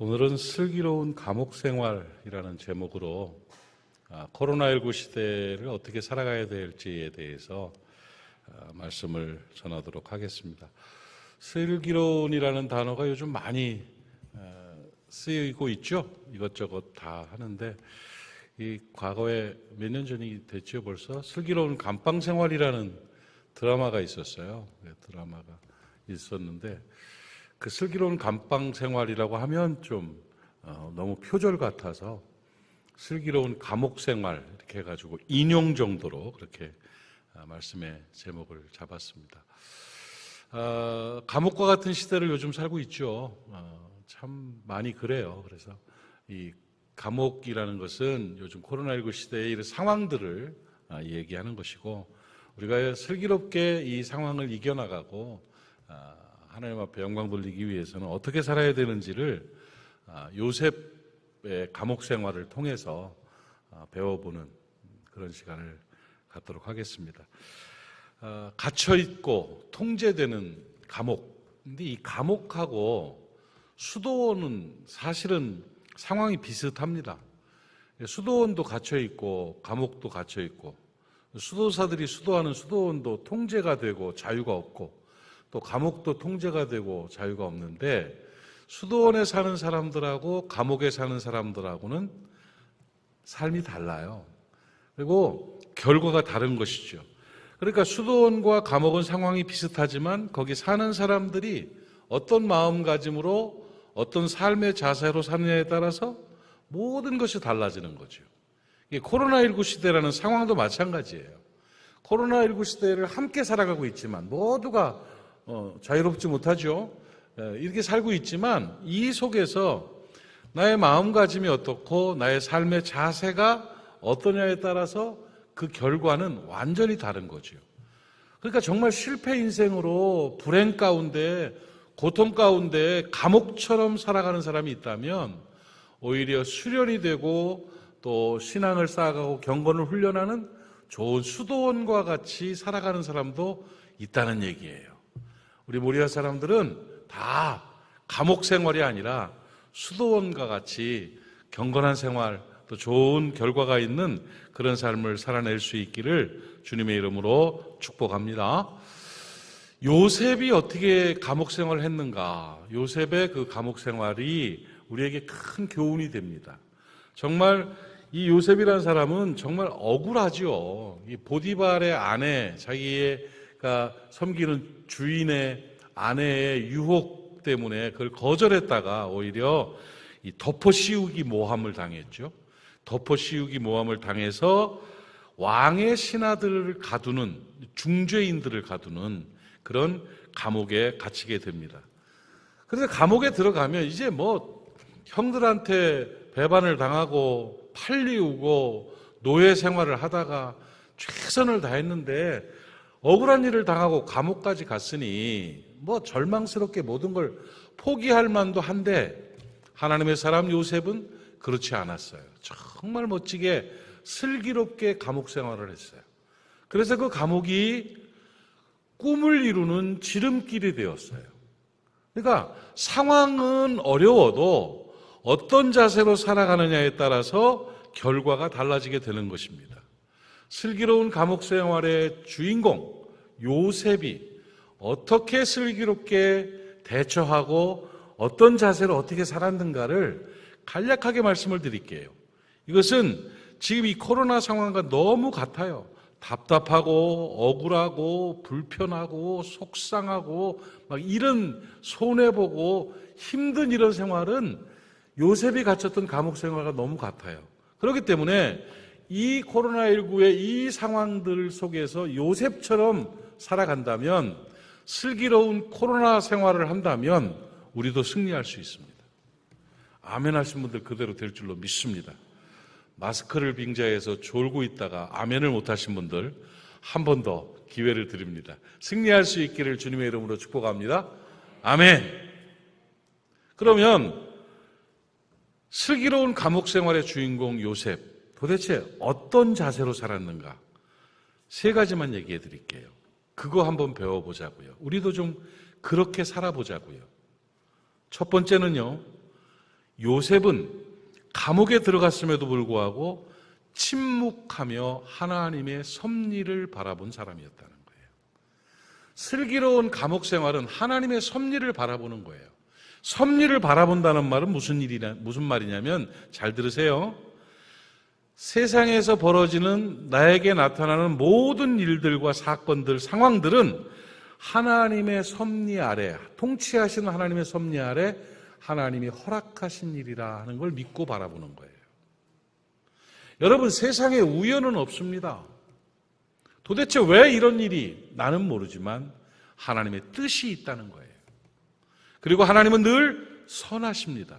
오늘은 슬기로운 감옥 생활이라는 제목으로 코로나19 시대를 어떻게 살아가야 될지에 대해서 말씀을 전하도록 하겠습니다. 슬기로운이라는 단어가 요즘 많이 쓰이고 있죠. 이것저것 다 하는데 이 과거에 몇 년 전이 됐죠. 벌써 슬기로운 감방 생활이라는 드라마가 있었어요. 드라마가 있었는데 그 슬기로운 감방 생활이라고 하면 좀 너무 표절 같아서 슬기로운 감옥 생활 이렇게 해가지고 인용 정도로 그렇게 말씀의 제목을 잡았습니다. 감옥과 같은 시대를 요즘 살고 있죠. 참 많이 그래요. 그래서 이 감옥이라는 것은 요즘 코로나19 시대의 이런 상황들을 얘기하는 것이고 우리가 슬기롭게 이 상황을 이겨나가고 하나님 앞에 영광 돌리기 위해서는 어떻게 살아야 되는지를 요셉의 감옥 생활을 통해서 배워보는 그런 시간을 갖도록 하겠습니다. 갇혀있고 통제되는 감옥. 근데 이 감옥하고 수도원은 사실은 상황이 비슷합니다. 수도원도 갇혀있고 감옥도 갇혀있고 수도사들이 수도하는 수도원도 통제가 되고 자유가 없고 또 감옥도 통제가 되고 자유가 없는데 수도원에 사는 사람들하고 감옥에 사는 사람들하고는 삶이 달라요. 그리고 결과가 다른 것이죠. 그러니까 수도원과 감옥은 상황이 비슷하지만 거기 사는 사람들이 어떤 마음가짐으로 어떤 삶의 자세로 사느냐에 따라서 모든 것이 달라지는 거죠. 코로나19 시대라는 상황도 마찬가지예요. 코로나19 시대를 함께 살아가고 있지만 모두가 자유롭지 못하죠. 이렇게 살고 있지만 이 속에서 나의 마음가짐이 어떻고 나의 삶의 자세가 어떠냐에 따라서 그 결과는 완전히 다른 거죠. 그러니까 정말 실패 인생으로 불행 가운데 고통 가운데 감옥처럼 살아가는 사람이 있다면 오히려 수련이 되고 또 신앙을 쌓아가고 경건을 훈련하는 좋은 수도원과 같이 살아가는 사람도 있다는 얘기예요. 우리 모리아 사람들은 다 감옥 생활이 아니라 수도원과 같이 경건한 생활 또 좋은 결과가 있는 그런 삶을 살아낼 수 있기를 주님의 이름으로 축복합니다. 요셉이 어떻게 감옥 생활을 했는가? 요셉의 그 감옥 생활이 우리에게 큰 교훈이 됩니다. 정말 이 요셉이라는 사람은 정말 억울하죠. 이 보디발의 아내, 자기가 섬기는 주인의 아내의 유혹 때문에 그걸 거절했다가 오히려 이 덮어씌우기 모함을 당했죠. 덮어씌우기 모함을 당해서 왕의 신하들을 가두는 중죄인들을 가두는 그런 감옥에 갇히게 됩니다. 그래서 감옥에 들어가면 이제 뭐 형들한테 배반을 당하고 팔리우고 노예 생활을 하다가 최선을 다했는데 억울한 일을 당하고 감옥까지 갔으니 뭐 절망스럽게 모든 걸 포기할 만도 한데 하나님의 사람 요셉은 그렇지 않았어요. 정말 멋지게 슬기롭게 감옥 생활을 했어요. 그래서 그 감옥이 꿈을 이루는 지름길이 되었어요. 그러니까 상황은 어려워도 어떤 자세로 살아가느냐에 따라서 결과가 달라지게 되는 것입니다. 슬기로운 감옥 생활의 주인공 요셉이 어떻게 슬기롭게 대처하고 어떤 자세로 어떻게 살았는가를 간략하게 말씀을 드릴게요. 이것은 지금 이 코로나 상황과 너무 같아요. 답답하고 억울하고 불편하고 속상하고 막 이런 손해보고 힘든 이런 생활은 요셉이 갇혔던 감옥 생활과 너무 같아요. 그렇기 때문에 이 코로나19의 이 상황들 속에서 요셉처럼 살아간다면 슬기로운 코로나 생활을 한다면 우리도 승리할 수 있습니다. 아멘 하신 분들 그대로 될 줄로 믿습니다. 마스크를 빙자해서 졸고 있다가 아멘을 못하신 분들 한 번 더 기회를 드립니다. 승리할 수 있기를 주님의 이름으로 축복합니다. 아멘. 그러면 슬기로운 감옥 생활의 주인공 요셉 도대체 어떤 자세로 살았는가? 세 가지만 얘기해 드릴게요. 그거 한번 배워보자고요. 우리도 좀 그렇게 살아보자고요. 첫 번째는요, 요셉은 감옥에 들어갔음에도 불구하고 침묵하며 하나님의 섭리를 바라본 사람이었다는 거예요. 슬기로운 감옥 생활은 하나님의 섭리를 바라보는 거예요. 섭리를 바라본다는 말은 무슨 말이냐면, 잘 들으세요. 세상에서 벌어지는 나에게 나타나는 모든 일들과 사건들, 상황들은 하나님의 섭리 아래, 통치하시는 하나님의 섭리 아래 하나님이 허락하신 일이라 하는 걸 믿고 바라보는 거예요. 여러분, 세상에 우연은 없습니다. 도대체 왜 이런 일이, 나는 모르지만 하나님의 뜻이 있다는 거예요. 그리고 하나님은 늘 선하십니다.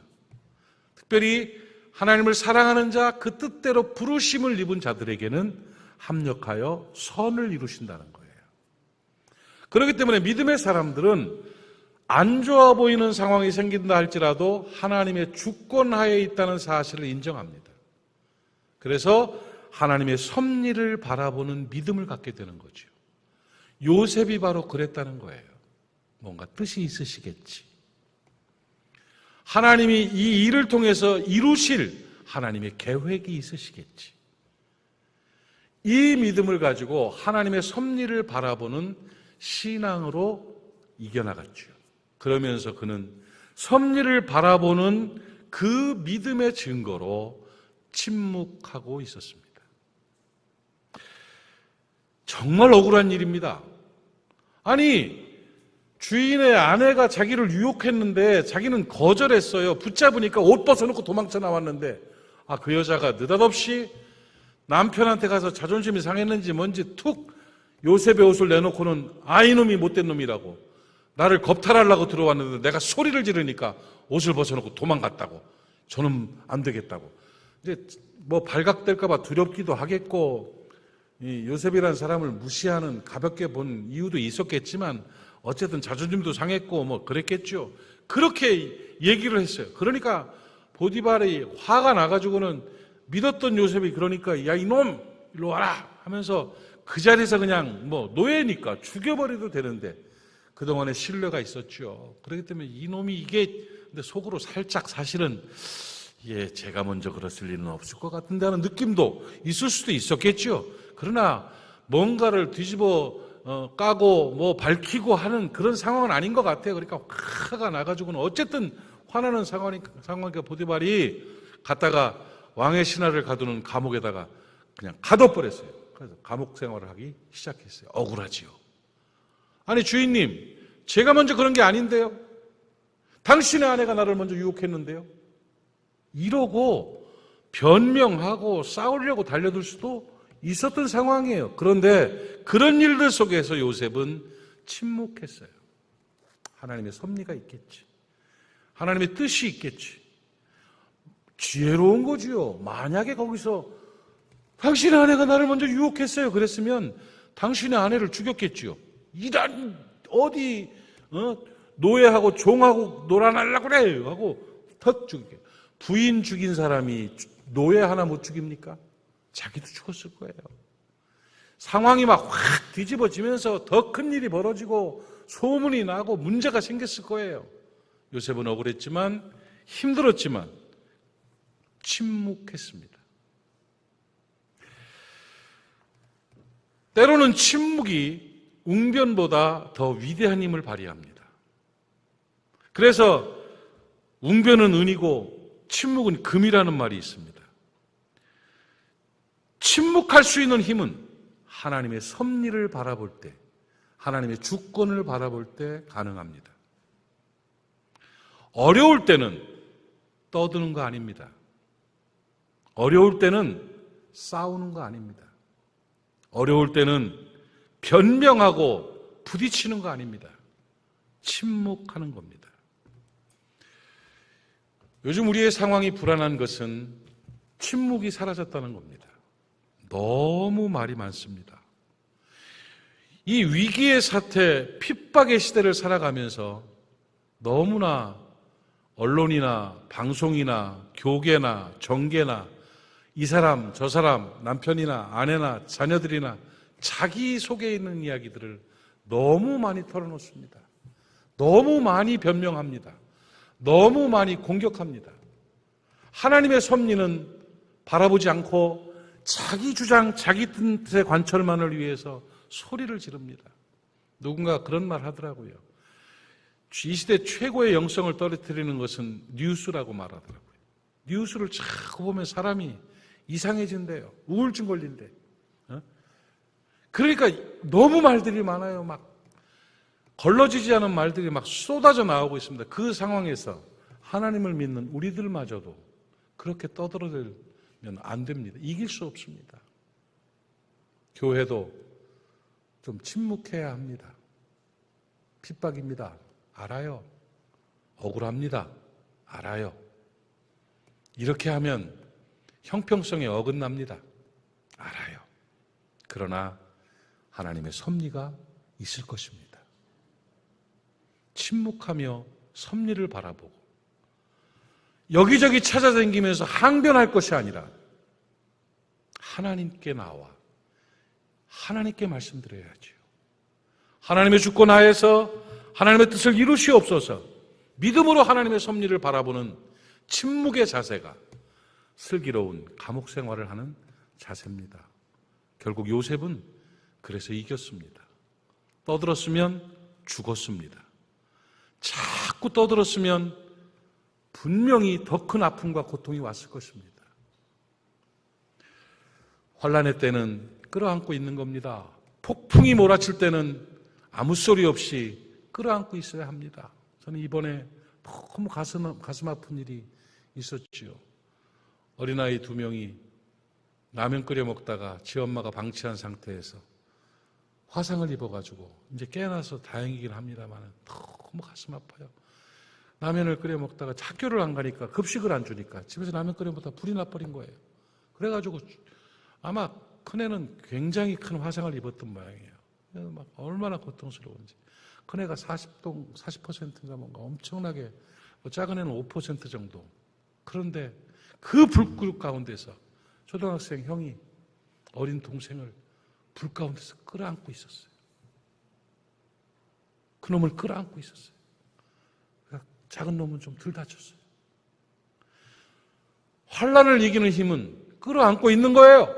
특별히 하나님을 사랑하는 자, 그 뜻대로 부르심을 입은 자들에게는 합력하여 선을 이루신다는 거예요. 그렇기 때문에 믿음의 사람들은 안 좋아 보이는 상황이 생긴다 할지라도 하나님의 주권하에 있다는 사실을 인정합니다. 그래서 하나님의 섭리를 바라보는 믿음을 갖게 되는 거죠. 요셉이 바로 그랬다는 거예요. 뭔가 뜻이 있으시겠지. 하나님이 이 일을 통해서 이루실 하나님의 계획이 있으시겠지. 이 믿음을 가지고 하나님의 섭리를 바라보는 신앙으로 이겨나갔죠. 그러면서 그는 섭리를 바라보는 그 믿음의 증거로 침묵하고 있었습니다. 정말 억울한 일입니다. 아니, 주인의 아내가 자기를 유혹했는데 자기는 거절했어요. 붙잡으니까 옷 벗어놓고 도망쳐 나왔는데, 그 여자가 느닷없이 남편한테 가서 자존심이 상했는지 뭔지 툭 요셉의 옷을 내놓고는 이놈이 못된 놈이라고, 나를 겁탈하려고 들어왔는데 내가 소리를 지르니까 옷을 벗어놓고 도망갔다고, 저는 안 되겠다고. 이제 뭐 발각될까봐 두렵기도 하겠고, 이 요셉이라는 사람을 무시하는, 가볍게 본 이유도 있었겠지만 어쨌든 자존심도 상했고 뭐 그랬겠죠. 그렇게 얘기를 했어요. 그러니까 보디발이 화가 나가지고는 믿었던 요셉이, 그러니까 야 이놈 일로 와라 하면서 그 자리에서 그냥 뭐 노예니까 죽여버려도 되는데 그동안에 신뢰가 있었죠. 그렇기 때문에 이놈이 이게, 근데 속으로 살짝 사실은 제가 먼저 그랬을 일은 없을 것 같은데 하는 느낌도 있을 수도 있었겠죠. 그러나 뭔가를 뒤집어 까고 뭐 밝히고 하는 그런 상황은 아닌 것 같아요. 그러니까 화가 나가지고는 어쨌든 화나는 상황이니까 보디발이 갔다가 왕의 신하를 가두는 감옥에다가 그냥 가둬버렸어요. 그래서 감옥 생활을 하기 시작했어요. 억울하지요. 아니 주인님, 제가 먼저 그런 게 아닌데요. 당신의 아내가 나를 먼저 유혹했는데요. 이러고 변명하고 싸우려고 달려들 수도 있었던 상황이에요. 그런데 그런 일들 속에서 요셉은 침묵했어요. 하나님의 섭리가 있겠지. 하나님의 뜻이 있겠지. 지혜로운 거지요. 만약에 거기서 당신의 아내가 나를 먼저 유혹했어요 그랬으면 당신의 아내를 죽였겠지요. 이란 어디 노예하고 종하고 놀아날라고 그래 하고 턱 죽이게. 부인 죽인 사람이 노예 하나 못 죽입니까? 자기도 죽었을 거예요. 상황이 막 확 뒤집어지면서 더 큰 일이 벌어지고 소문이 나고 문제가 생겼을 거예요. 요셉은 억울했지만 힘들었지만 침묵했습니다. 때로는 침묵이 웅변보다 더 위대한 힘을 발휘합니다. 그래서 웅변은 은이고 침묵은 금이라는 말이 있습니다. 침묵할 수 있는 힘은 하나님의 섭리를 바라볼 때, 하나님의 주권을 바라볼 때 가능합니다. 어려울 때는 떠드는 거 아닙니다. 어려울 때는 싸우는 거 아닙니다. 어려울 때는 변명하고 부딪히는 거 아닙니다. 침묵하는 겁니다. 요즘 우리의 상황이 불안한 것은 침묵이 사라졌다는 겁니다. 너무 말이 많습니다. 이 위기의 사태, 핍박의 시대를 살아가면서 너무나 언론이나 방송이나 교계나 정계나 이 사람 저 사람 남편이나 아내나 자녀들이나 자기 속에 있는 이야기들을 너무 많이 털어놓습니다. 너무 많이 변명합니다. 너무 많이 공격합니다. 하나님의 섭리는 바라보지 않고 자기 주장, 자기 뜻의 관철만을 위해서 소리를 지릅니다. 누군가 그런 말 하더라고요. 이 시대 최고의 영성을 떨어뜨리는 것은 뉴스라고 말하더라고요. 뉴스를 자꾸 보면 사람이 이상해진대요. 우울증 걸린대. 그러니까 너무 말들이 많아요. 막 걸러지지 않은 말들이 막 쏟아져 나오고 있습니다. 그 상황에서 하나님을 믿는 우리들마저도 그렇게 떠들어대면 안 됩니다. 이길 수 없습니다. 교회도 좀 침묵해야 합니다. 핍박입니다. 알아요. 억울합니다. 알아요. 이렇게 하면 형평성에 어긋납니다. 알아요. 그러나 하나님의 섭리가 있을 것입니다. 침묵하며 섭리를 바라보고 여기저기 찾아다니면서 항변할 것이 아니라 하나님께 나와 하나님께 말씀드려야지요. 하나님의 주권 하에서 하나님의 뜻을 이루시옵소서. 믿음으로 하나님의 섭리를 바라보는 침묵의 자세가 슬기로운 감옥 생활을 하는 자세입니다. 결국 요셉은 그래서 이겼습니다. 떠들었으면 죽었습니다. 자꾸 떠들었으면 분명히 더 큰 아픔과 고통이 왔을 것입니다. 환난의 때는 끌어안고 있는 겁니다. 폭풍이 몰아칠 때는 아무 소리 없이 끌어안고 있어야 합니다. 저는 이번에 너무 가슴 아픈 일이 있었지요. 어린아이 2명이 라면 끓여 먹다가 지 엄마가 방치한 상태에서 화상을 입어가지고 이제 깨어나서 다행이긴 합니다만 너무 가슴 아파요. 라면을 끓여 먹다가 학교를 안 가니까 급식을 안 주니까 집에서 라면 끓여 먹다가 불이 나버린 거예요. 그래가지고 아마 큰애는 굉장히 큰 화상을 입었던 모양이에요. 막 얼마나 고통스러운지. 큰애가 40%인가 뭔가 엄청나게, 작은 애는 5% 정도. 그런데 그 불길 가운데서 초등학생 형이 어린 동생을 불 가운데서 끌어안고 있었어요. 그놈을 끌어안고 있었어요. 작은 놈은 좀 덜 다쳤어요. 환난을 이기는 힘은 끌어안고 있는 거예요.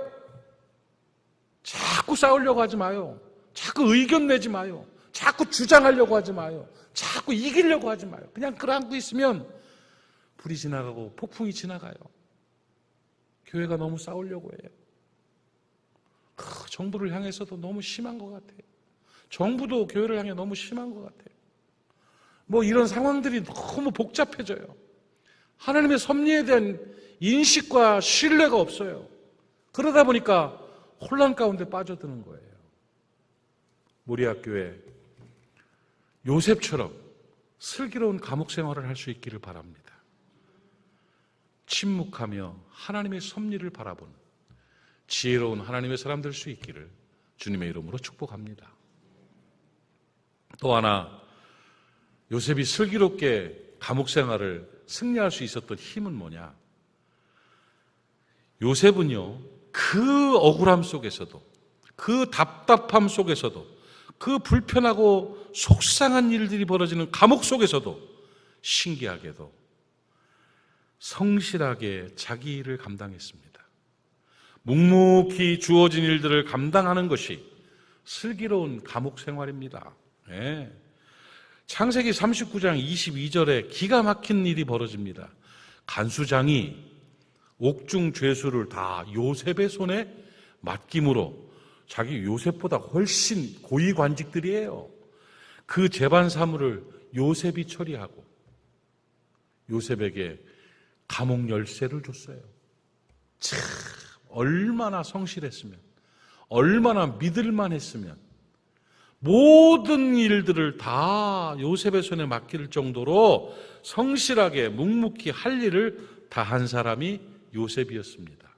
자꾸 싸우려고 하지 마요. 자꾸 의견 내지 마요. 자꾸 주장하려고 하지 마요. 자꾸 이기려고 하지 마요. 그냥 끌어안고 있으면 불이 지나가고 폭풍이 지나가요. 교회가 너무 싸우려고 해요. 정부를 향해서도 너무 심한 것 같아요. 정부도 교회를 향해 너무 심한 것 같아요. 이런 상황들이 너무 복잡해져요. 하나님의 섭리에 대한 인식과 신뢰가 없어요. 그러다 보니까 혼란 가운데 빠져드는 거예요. 모리아교회 요셉처럼 슬기로운 감옥 생활을 할 수 있기를 바랍니다. 침묵하며 하나님의 섭리를 바라보는 지혜로운 하나님의 사람 될 수 있기를 주님의 이름으로 축복합니다. 또 하나, 요셉이 슬기롭게 감옥 생활을 승리할 수 있었던 힘은 뭐냐? 요셉은요, 그 억울함 속에서도, 그 답답함 속에서도, 그 불편하고 속상한 일들이 벌어지는 감옥 속에서도 신기하게도 성실하게 자기 일을 감당했습니다. 묵묵히 주어진 일들을 감당하는 것이 슬기로운 감옥 생활입니다. 네. 창세기 39장 22절에 기가 막힌 일이 벌어집니다. 간수장이 옥중 죄수를 다 요셉의 손에 맡김으로, 자기 요셉보다 훨씬 고위관직들이에요. 그 재반 사물을 요셉이 처리하고 요셉에게 감옥 열쇠를 줬어요. 참 얼마나 성실했으면, 얼마나 믿을만 했으면 모든 일들을 다 요셉의 손에 맡길 정도로 성실하게 묵묵히 할 일을 다 한 사람이 요셉이었습니다.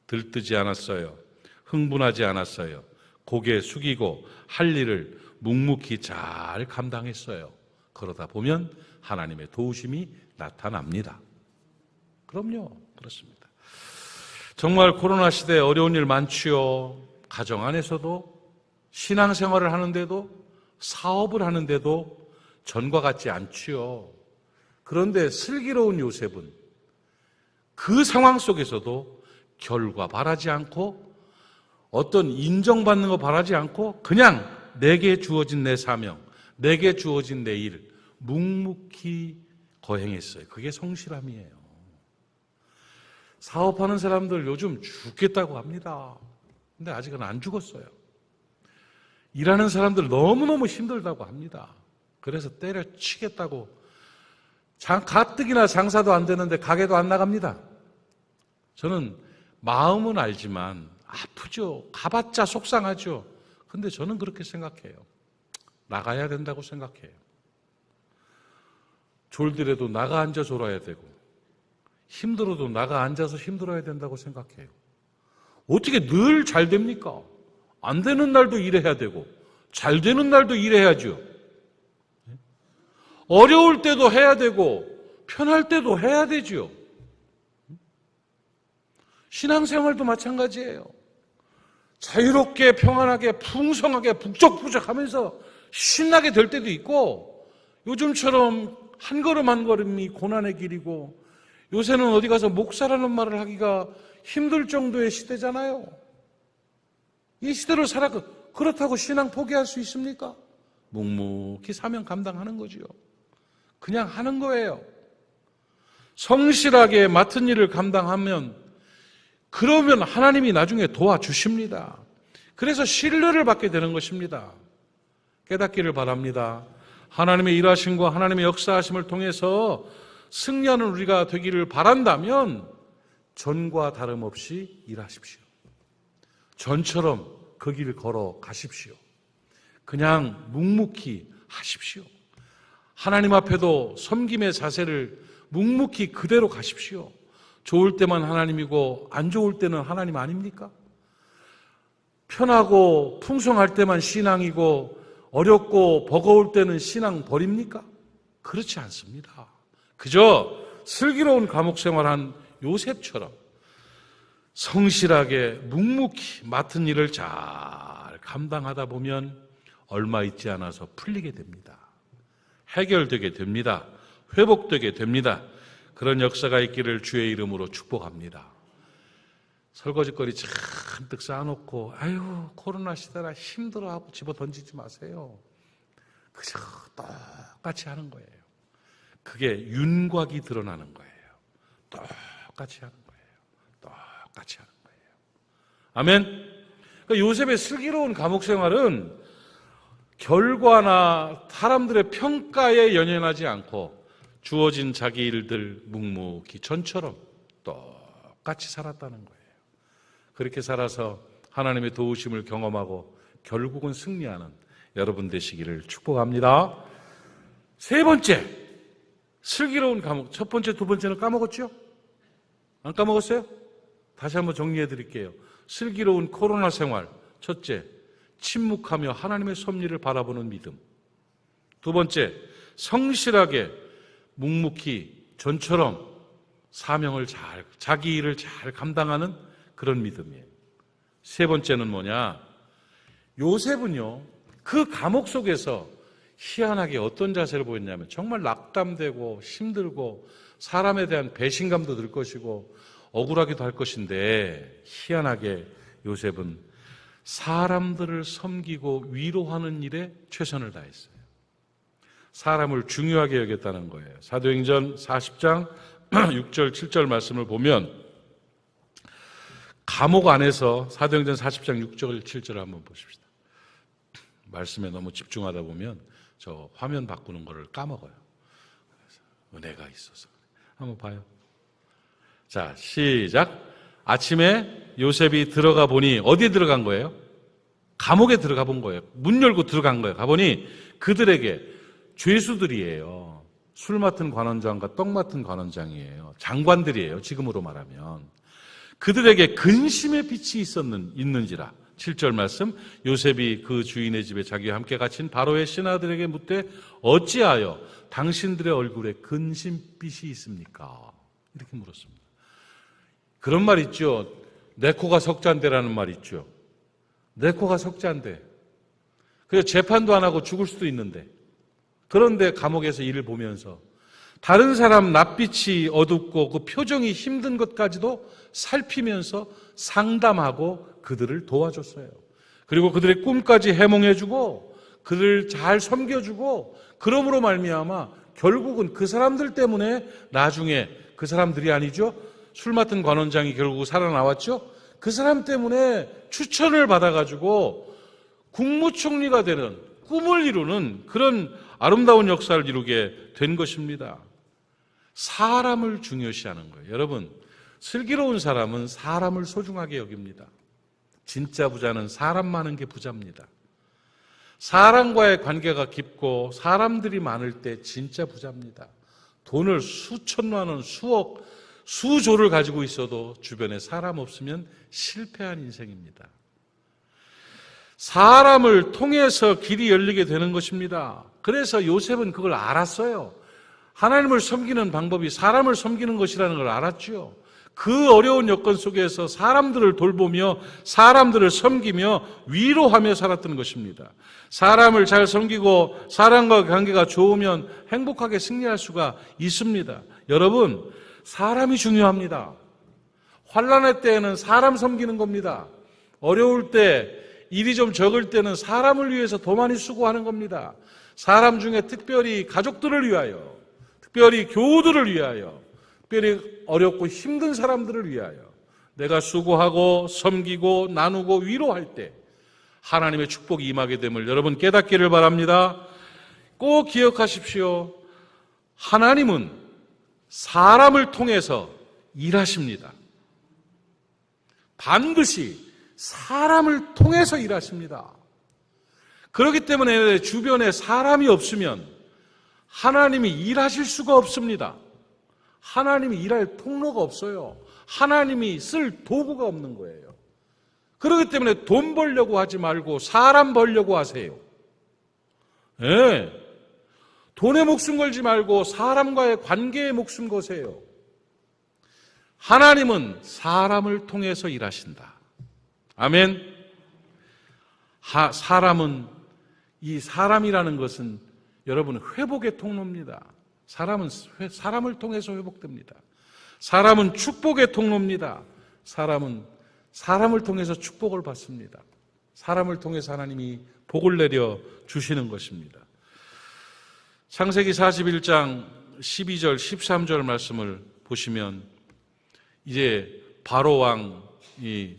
들뜨지 않았어요. 흥분하지 않았어요. 고개 숙이고 할 일을 묵묵히 잘 감당했어요. 그러다 보면 하나님의 도우심이 나타납니다. 그럼요, 그렇습니다. 정말 코로나 시대에 어려운 일 많지요. 가정 안에서도, 신앙생활을 하는데도, 사업을 하는데도 전과 같지 않지요. 그런데 슬기로운 요셉은 그 상황 속에서도 결과 바라지 않고 어떤 인정받는 거 바라지 않고 그냥 내게 주어진 내 사명, 내게 주어진 내 일 묵묵히 거행했어요. 그게 성실함이에요. 사업하는 사람들 요즘 죽겠다고 합니다. 근데 아직은 안 죽었어요. 일하는 사람들 너무너무 힘들다고 합니다. 그래서 때려치겠다고. 가뜩이나 장사도 안 되는데 가게도 안 나갑니다. 저는 마음은 알지만 아프죠. 가봤자 속상하죠. 근데 저는 그렇게 생각해요. 나가야 된다고 생각해요. 졸더라도 나가 앉아 졸아야 되고 힘들어도 나가 앉아서 힘들어야 된다고 생각해요. 어떻게 늘 잘 됩니까? 안 되는 날도 일해야 되고 잘 되는 날도 일해야죠. 어려울 때도 해야 되고 편할 때도 해야 되죠. 신앙생활도 마찬가지예요. 자유롭게 평안하게 풍성하게 북적북적하면서 신나게 될 때도 있고 요즘처럼 한 걸음 한 걸음이 고난의 길이고 요새는 어디 가서 목사라는 말을 하기가 힘들 정도의 시대잖아요. 이 시대를 그렇다고 신앙 포기할 수 있습니까? 묵묵히 사명 감당하는 거지요. 그냥 하는 거예요. 성실하게 맡은 일을 감당하면 그러면 하나님이 나중에 도와주십니다. 그래서 신뢰를 받게 되는 것입니다. 깨닫기를 바랍니다. 하나님의 일하심과 하나님의 역사하심을 통해서 승리하는 우리가 되기를 바란다면 전과 다름없이 일하십시오. 전처럼 그 길 걸어 가십시오. 그냥 묵묵히 하십시오. 하나님 앞에도 섬김의 자세를 묵묵히 그대로 가십시오. 좋을 때만 하나님이고 안 좋을 때는 하나님 아닙니까? 편하고 풍성할 때만 신앙이고 어렵고 버거울 때는 신앙 버립니까? 그렇지 않습니다. 그저 슬기로운 감옥 생활한 요셉처럼 성실하게 묵묵히 맡은 일을 잘 감당하다 보면 얼마 있지 않아서 풀리게 됩니다. 해결되게 됩니다. 회복되게 됩니다. 그런 역사가 있기를 주의 이름으로 축복합니다. 설거지거리 잔뜩 쌓아놓고 아유 코로나 시대라 힘들어하고 집어 던지지 마세요. 그저 똑같이 하는 거예요. 그게 윤곽이 드러나는 거예요. 똑같이 하는 거예요. 똑같이 하는 거예요. 아멘. 그러니까 요셉의 슬기로운 감옥 생활은 결과나 사람들의 평가에 연연하지 않고 주어진 자기 일들 묵묵히 전처럼 똑같이 살았다는 거예요. 그렇게 살아서 하나님의 도우심을 경험하고 결국은 승리하는 여러분 되시기를 축복합니다. 세 번째, 슬기로운 감옥. 첫 번째, 두 번째는 까먹었죠? 안 까먹었어요? 다시 한번 정리해 드릴게요. 슬기로운 코로나 생활. 첫째, 침묵하며 하나님의 섭리를 바라보는 믿음. 두 번째, 성실하게 묵묵히 전처럼 사명을 자기 일을 잘 감당하는 그런 믿음이에요. 세 번째는 뭐냐? 요셉은요, 그 감옥 속에서 희한하게 어떤 자세를 보였냐면 정말 낙담되고 힘들고 사람에 대한 배신감도 들 것이고 억울하기도 할 것인데 희한하게 요셉은 사람들을 섬기고 위로하는 일에 최선을 다했어요. 사람을 중요하게 여겼다는 거예요. 사도행전 40장 6절 7절 말씀을 보면 감옥 안에서 사도행전 40장 6절 7절을 한번 보십시다. 말씀에 너무 집중하다 보면 저 화면 바꾸는 거를 까먹어요. 그래서 은혜가 있어서. 한번 봐요. 자, 시작. 아침에 요셉이 들어가 보니 어디에 들어간 거예요? 감옥에 들어가 본 거예요. 문 열고 들어간 거예요. 가보니 그들에게 죄수들이에요. 술 맡은 관원장과 떡 맡은 관원장이에요. 장관들이에요. 지금으로 말하면. 그들에게 근심의 빛이 있는지라. 7절 말씀, 요셉이 그 주인의 집에 자기와 함께 갇힌 바로의 신하들에게 묻되 어찌하여 당신들의 얼굴에 근심빛이 있습니까? 이렇게 물었습니다. 그런 말 있죠. 내 코가 석잔대라는 말 있죠. 내 코가 석잔대. 그래서 재판도 안 하고 죽을 수도 있는데 그런데 감옥에서 일을 보면서 다른 사람 낯빛이 어둡고 그 표정이 힘든 것까지도 살피면서 상담하고 그들을 도와줬어요. 그리고 그들의 꿈까지 해몽해주고 그들을 잘 섬겨주고, 그러므로 말미암아 결국은 그 사람들 때문에 나중에, 그 사람들이 아니죠, 술 맡은 관원장이 결국 살아나왔죠. 그 사람 때문에 추천을 받아가지고 국무총리가 되는, 꿈을 이루는 그런 아름다운 역사를 이루게 된 것입니다. 사람을 중요시하는 거예요. 여러분, 슬기로운 사람은 사람을 소중하게 여깁니다. 진짜 부자는 사람 많은 게 부자입니다. 사람과의 관계가 깊고 사람들이 많을 때 진짜 부자입니다. 돈을 수천만 원, 수억, 수조를 가지고 있어도 주변에 사람 없으면 실패한 인생입니다. 사람을 통해서 길이 열리게 되는 것입니다. 그래서 요셉은 그걸 알았어요. 하나님을 섬기는 방법이 사람을 섬기는 것이라는 걸 알았죠. 그 어려운 여건 속에서 사람들을 돌보며 사람들을 섬기며 위로하며 살았던 것입니다. 사람을 잘 섬기고 사람과 관계가 좋으면 행복하게 승리할 수가 있습니다. 여러분, 사람이 중요합니다. 환난의 때에는 사람 섬기는 겁니다. 어려울 때, 일이 좀 적을 때는 사람을 위해서 더 많이 수고하는 겁니다. 사람 중에 특별히 가족들을 위하여, 특별히 교우들을 위하여, 특별히 어렵고 힘든 사람들을 위하여 내가 수고하고 섬기고 나누고 위로할 때 하나님의 축복이 임하게 됨을 여러분 깨닫기를 바랍니다. 꼭 기억하십시오. 하나님은 사람을 통해서 일하십니다. 반드시 사람을 통해서 일하십니다. 그렇기 때문에 주변에 사람이 없으면 하나님이 일하실 수가 없습니다. 하나님이 일할 통로가 없어요. 하나님이 쓸 도구가 없는 거예요. 그렇기 때문에 돈 벌려고 하지 말고 사람 벌려고 하세요. 네. 돈에 목숨 걸지 말고 사람과의 관계에 목숨 거세요. 하나님은 사람을 통해서 일하신다. 아멘. 사람은, 이 사람이라는 것은 여러분 회복의 통로입니다. 사람은 사람을 통해서 회복됩니다. 사람은 축복의 통로입니다. 사람은 사람을 통해서 축복을 받습니다. 사람을 통해서 하나님이 복을 내려 주시는 것입니다. 창세기 41장 12절 13절 말씀을 보시면 이제 바로 왕이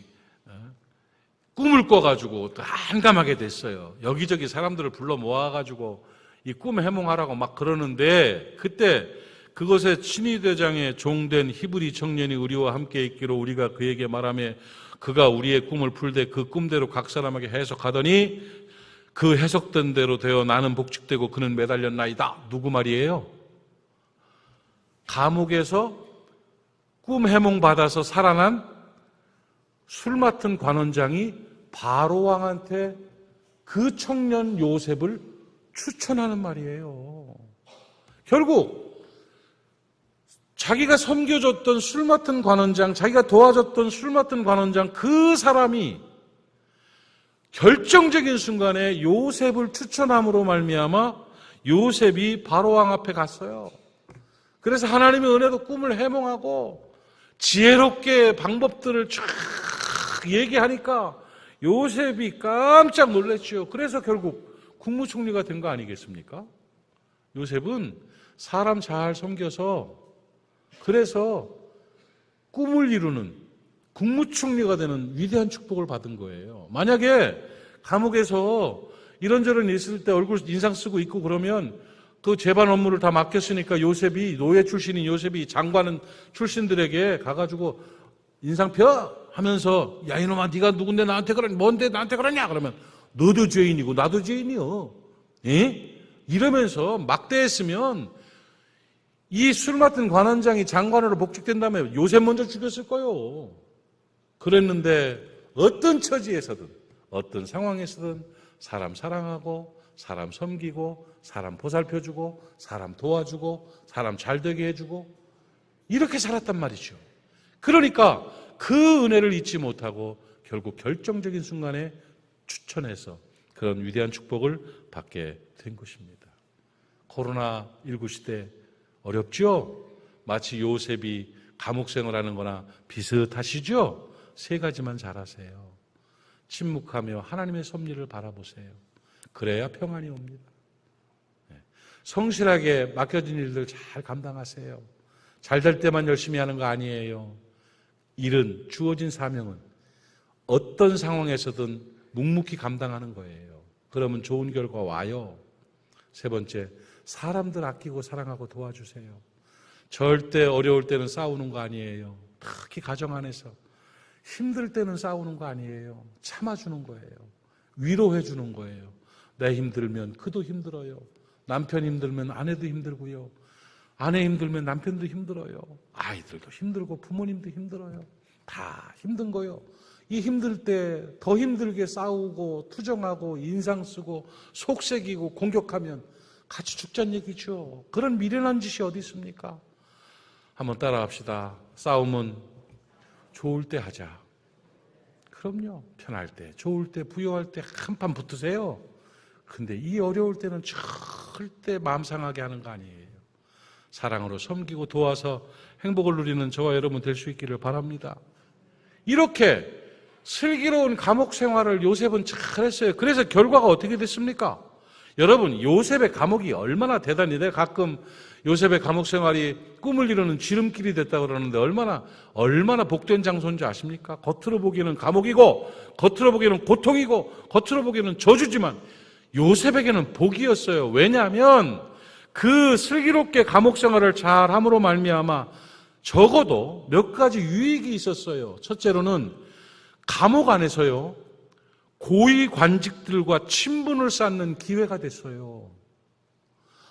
꿈을 꿔가지고 난감하게 됐어요. 여기저기 사람들을 불러 모아가지고 이 꿈 해몽하라고 막 그러는데, 그때 그것에 친위대장의 종된 히브리 청년이 우리와 함께 있기로 우리가 그에게 말하며 그가 우리의 꿈을 풀되 그 꿈대로 각 사람에게 해석하더니 그 해석된 대로 되어 나는 복직되고 그는 매달렸나이다. 누구 말이에요? 감옥에서 꿈 해몽 받아서 살아난 술 맡은 관원장이 바로 왕한테 그 청년 요셉을 추천하는 말이에요. 결국 자기가 섬겨줬던 술 맡은 관원장, 자기가 도와줬던 술 맡은 관원장, 그 사람이 결정적인 순간에 요셉을 추천함으로 말미암아 요셉이 바로 왕 앞에 갔어요. 그래서 하나님의 은혜로 꿈을 해몽하고 지혜롭게 방법들을 쫙 얘기하니까 요셉이 깜짝 놀랐죠. 그래서 결국 국무총리가 된 거 아니겠습니까? 요셉은 사람 잘 섬겨서 그래서 꿈을 이루는 국무총리가 되는 위대한 축복을 받은 거예요. 만약에 감옥에서 이런저런 있을 때 얼굴 인상 쓰고 있고 그러면 그 재반 업무를 다 맡겼으니까 요셉이, 노예 출신인 요셉이 장관 출신들에게 가가지고 인상 펴 하면서 야 이놈아 네가 누군데 나한테 그러냐, 뭔데 나한테 그러냐 그러면 너도 죄인이고 나도 죄인이요. 예? 이러면서 막대했으면 이 술 맡은 관원장이 장관으로 복직된 다음에 요셉 먼저 죽였을 거예요. 그랬는데 어떤 처지에서든 어떤 상황에서든 사람 사랑하고 사람 섬기고 사람 보살펴주고 사람 도와주고 사람 잘되게 해주고 이렇게 살았단 말이죠. 그러니까 그 은혜를 잊지 못하고 결국 결정적인 순간에 추천해서 그런 위대한 축복을 받게 된 것입니다. 코로나19 시대 어렵죠? 마치 요셉이 감옥 생활하는 거나 비슷하시죠? 세 가지만 잘하세요. 침묵하며 하나님의 섭리를 바라보세요. 그래야 평안이 옵니다. 성실하게 맡겨진 일들 잘 감당하세요. 잘 될 때만 열심히 하는 거 아니에요. 일은, 주어진 사명은 어떤 상황에서든 묵묵히 감당하는 거예요. 그러면 좋은 결과 와요. 세 번째, 사람들 아끼고 사랑하고 도와주세요. 절대 어려울 때는 싸우는 거 아니에요. 특히 가정 안에서 힘들 때는 싸우는 거 아니에요. 참아주는 거예요. 위로해 주는 거예요. 내 힘들면 그도 힘들어요. 남편 힘들면 아내도 힘들고요. 아내 힘들면 남편도 힘들어요. 아이들도 힘들고 부모님도 힘들어요. 다 힘든 거요. 이 힘들 때 더 힘들게 싸우고 투정하고 인상 쓰고 속색이고 공격하면 같이 죽자는 얘기죠. 그런 미련한 짓이 어디 있습니까? 한번 따라합시다. 싸움은 좋을 때 하자. 그럼요. 편할 때, 좋을 때, 부여할 때 한판 붙으세요. 근데 이 어려울 때는 절대 마음 상하게 하는 거 아니에요. 사랑으로 섬기고 도와서 행복을 누리는 저와 여러분 될 수 있기를 바랍니다. 이렇게 슬기로운 감옥 생활을 요셉은 잘했어요. 그래서 결과가 어떻게 됐습니까? 여러분, 요셉의 감옥이 얼마나 대단히, 내가 가끔 요셉의 감옥 생활이 꿈을 이루는 지름길이 됐다고 그러는데 얼마나 복된 장소인지 아십니까? 겉으로 보기에는 감옥이고, 겉으로 보기에는 고통이고, 겉으로 보기에는 저주지만 요셉에게는 복이었어요. 왜냐하면 그 슬기롭게 감옥 생활을 잘 함으로 말미암아 적어도 몇 가지 유익이 있었어요. 첫째로는 감옥 안에서요, 고위 관직들과 친분을 쌓는 기회가 됐어요.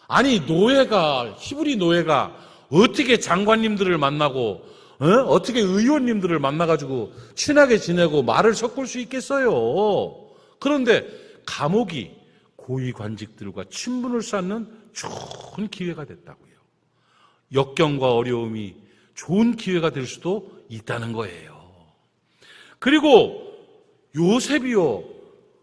아니, 히브리 노예가 어떻게 장관님들을 만나고, 어떻게 의원님들을 만나가지고 친하게 지내고 말을 섞을 수 있겠어요? 그런데 감옥이 고위 관직들과 친분을 쌓는 좋은 기회가 됐다고요. 역경과 어려움이 좋은 기회가 될 수도 있다는 거예요. 그리고 요셉이요,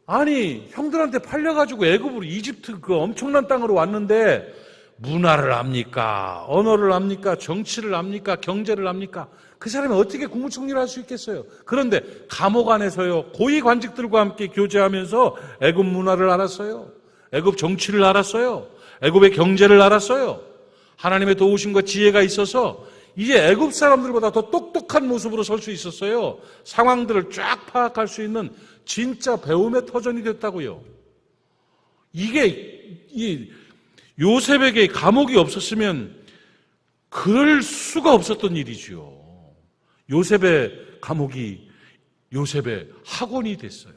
아니 형들한테 팔려가지고 애굽으로 이집트 그 엄청난 땅으로 왔는데 문화를 압니까? 언어를 압니까? 정치를 압니까? 경제를 압니까? 그 사람이 어떻게 국무총리를 할 수 있겠어요? 그런데 감옥 안에서요, 고위 관직들과 함께 교제하면서 애굽 문화를 알았어요. 애굽 정치를 알았어요. 애굽의 경제를 알았어요. 하나님의 도우심과 지혜가 있어서 이제 애굽 사람들보다 더 똑똑한 모습으로 설 수 있었어요. 상황들을 쫙 파악할 수 있는 진짜 배움의 터전이 됐다고요. 이게 요셉에게 감옥이 없었으면 그럴 수가 없었던 일이죠. 요셉의 감옥이 요셉의 학원이 됐어요.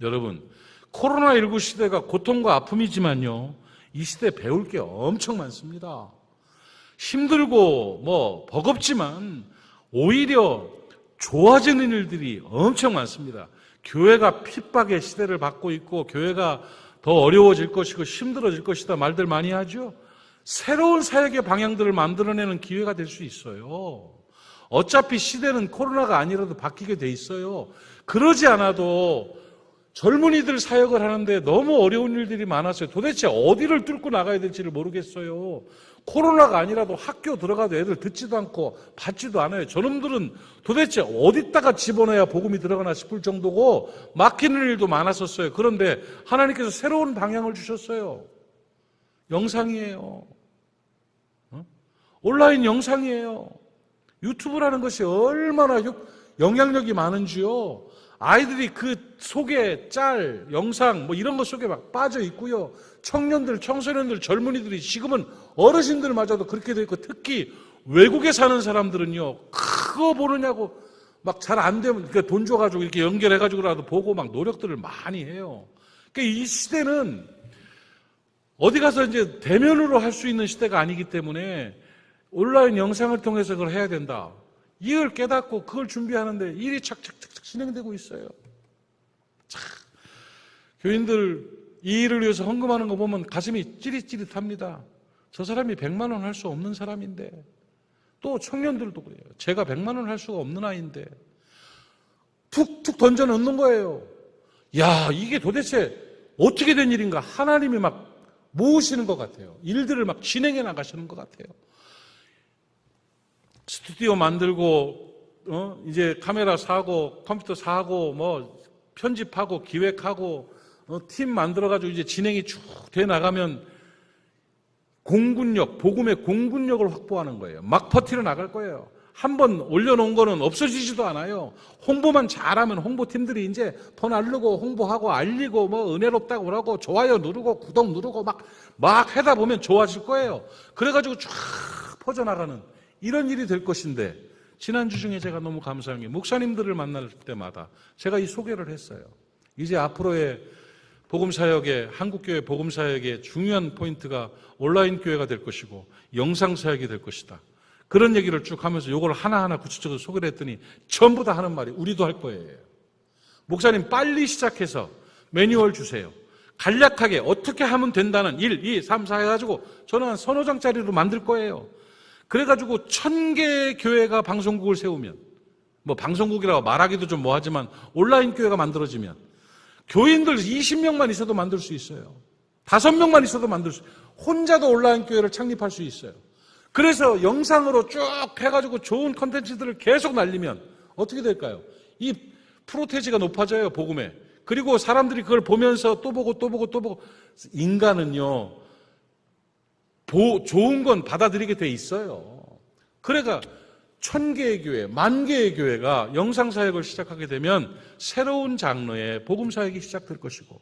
여러분, 코로나19 시대가 고통과 아픔이지만요, 이 시대에 배울 게 엄청 많습니다. 힘들고 버겁지만 오히려 좋아지는 일들이 엄청 많습니다. 교회가 핍박의 시대를 받고 있고 교회가 더 어려워질 것이고 힘들어질 것이다 말들 많이 하죠. 새로운 사역의 방향들을 만들어내는 기회가 될 수 있어요. 어차피 시대는 코로나가 아니라도 바뀌게 돼 있어요. 그러지 않아도 젊은이들 사역을 하는데 너무 어려운 일들이 많았어요. 도대체 어디를 뚫고 나가야 될지를 모르겠어요. 코로나가 아니라도 학교 들어가도 애들 듣지도 않고 받지도 않아요. 저놈들은 도대체 어디다가 집어넣어야 복음이 들어가나 싶을 정도고 막히는 일도 많았었어요. 그런데 하나님께서 새로운 방향을 주셨어요. 영상이에요. 온라인 영상이에요. 유튜브라는 것이 얼마나 영향력이 많은지요. 아이들이 그 속에 짤, 영상 이런 것 속에 막 빠져 있고요. 청년들, 청소년들, 젊은이들이 지금은 어르신들마저도 그렇게 돼 있고 특히 외국에 사는 사람들은요. 그거 보느냐고 막 잘 안 되면 돈 줘가지고 이렇게 연결해가지고라도 보고 막 노력들을 많이 해요. 그러니까 이 시대는 어디 가서 이제 대면으로 할 수 있는 시대가 아니기 때문에 온라인 영상을 통해서 그걸 해야 된다. 이걸 깨닫고 그걸 준비하는데 일이 착착착착 진행되고 있어요. 참, 교인들 이 일을 위해서 헌금하는 거 보면 가슴이 찌릿찌릿합니다. 저 사람이 100만 원 할 수 없는 사람인데, 또 청년들도 그래요. 제가 100만 원 할 수가 없는 아이인데 툭툭 던져 넣는 거예요. 야, 이게 도대체 어떻게 된 일인가? 하나님이 막 모으시는 것 같아요. 일들을 막 진행해 나가시는 것 같아요. 스튜디오 만들고, 이제 카메라 사고, 컴퓨터 사고, 뭐, 편집하고, 기획하고, 팀 만들어가지고 이제 진행이 쭉 돼 나가면 공군력, 복음의 공군력을 확보하는 거예요. 막 퍼뜨려 나갈 거예요. 한번 올려놓은 거는 없어지지도 않아요. 홍보만 잘하면 홍보팀들이 이제 더 날르고 홍보하고 알리고 뭐 은혜롭다고 그러고 좋아요 누르고 구독 누르고 막 하다 보면 좋아질 거예요. 그래가지고 쫙 퍼져나가는 이런 일이 될 것인데, 지난주 중에 제가 너무 감사한 게 목사님들을 만날 때마다 제가 이 소개를 했어요. 이제 앞으로의 복음사역의, 한국교회 복음사역의 중요한 포인트가 온라인 교회가 될 것이고 영상사역이 될 것이다. 그런 얘기를 쭉 하면서 이걸 하나하나 구체적으로 소개를 했더니 전부 다 하는 말이 우리도 할 거예요. 목사님 빨리 시작해서 매뉴얼 주세요. 간략하게 어떻게 하면 된다는 1, 2, 3, 4 해가지고 저는 한 서너 장짜리로 만들 거예요. 그래가지고 1000개의 교회가 방송국을 세우면, 뭐 방송국이라고 말하기도 좀 뭐하지만 온라인 교회가 만들어지면 교인들 20명만 있어도 만들 수 있어요. 5명만 있어도 만들 수 있어요. 혼자도 온라인 교회를 창립할 수 있어요. 그래서 영상으로 쭉 해가지고 좋은 컨텐츠들을 계속 날리면 어떻게 될까요? 이 프로테지가 높아져요, 복음에. 그리고 사람들이 그걸 보면서 또 보고 또 보고 또 보고. 인간은요, 좋은 건 받아들이게 돼 있어요. 그러니까 1000개의 교회, 10,000개의 교회가 영상사역을 시작하게 되면 새로운 장르의 복음사역이 시작될 것이고,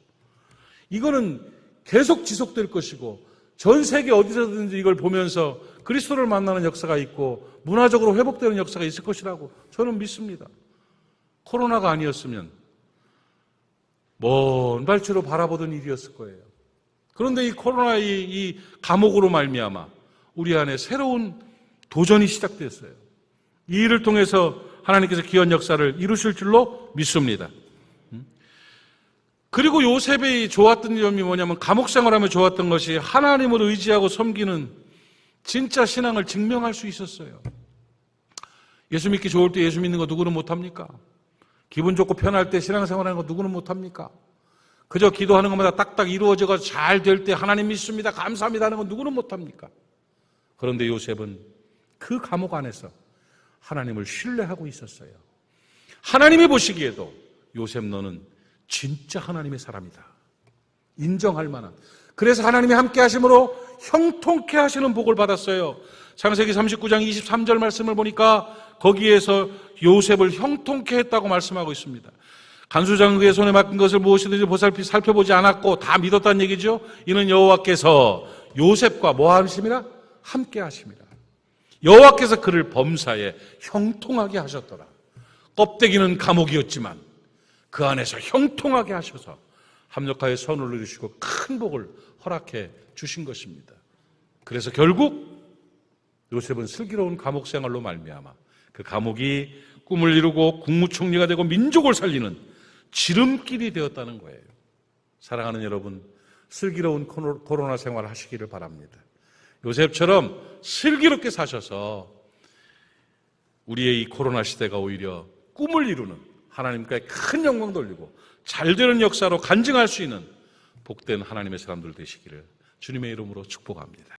이거는 계속 지속될 것이고, 전 세계 어디서든지 이걸 보면서 그리스도를 만나는 역사가 있고 문화적으로 회복되는 역사가 있을 것이라고 저는 믿습니다. 코로나가 아니었으면 먼 발치로 바라보던 일이었을 거예요. 그런데 이 코로나의 이 감옥으로 말미암아 우리 안에 새로운 도전이 시작됐어요. 이 일을 통해서 하나님께서 기원 역사를 이루실 줄로 믿습니다. 그리고 요셉이 좋았던 점이 뭐냐면, 감옥 생활하며 좋았던 것이 하나님을 의지하고 섬기는 진짜 신앙을 증명할 수 있었어요. 예수 믿기 좋을 때 예수 믿는 거 누구는 못합니까? 기분 좋고 편할 때 신앙생활하는 거 누구는 못합니까? 그저 기도하는 것마다 딱딱 이루어져서 잘 될 때 하나님 믿습니다, 감사합니다 하는 건 누구는 못합니까? 그런데 요셉은 그 감옥 안에서 하나님을 신뢰하고 있었어요. 하나님이 보시기에도 요셉 너는 진짜 하나님의 사람이다, 인정할 만한. 그래서 하나님이 함께 하심으로 형통케 하시는 복을 받았어요. 창세기 39장 23절 말씀을 보니까 거기에서 요셉을 형통케 했다고 말씀하고 있습니다. 간수장그의 손에 맡긴 것을 무엇이든지 살펴보지 않았고 다 믿었다는 얘기죠. 이는 여호와께서 요셉과 뭐 하심이라? 함께 하심이라. 여호와께서 그를 범사에 형통하게 하셨더라. 껍데기는 감옥이었지만 그 안에서 형통하게 하셔서 합력하여 선을 이루시고 큰 복을 허락해 주신 것입니다. 그래서 결국 요셉은 슬기로운 감옥 생활로 말미암아 그 감옥이 꿈을 이루고 국무총리가 되고 민족을 살리는 지름길이 되었다는 거예요. 사랑하는 여러분, 슬기로운 코로나 생활을 하시기를 바랍니다. 요셉처럼 슬기롭게 사셔서 우리의 이 코로나 시대가 오히려 꿈을 이루는, 하나님께 큰 영광 돌리고 잘되는 역사로 간증할 수 있는 복된 하나님의 사람들 되시기를 주님의 이름으로 축복합니다.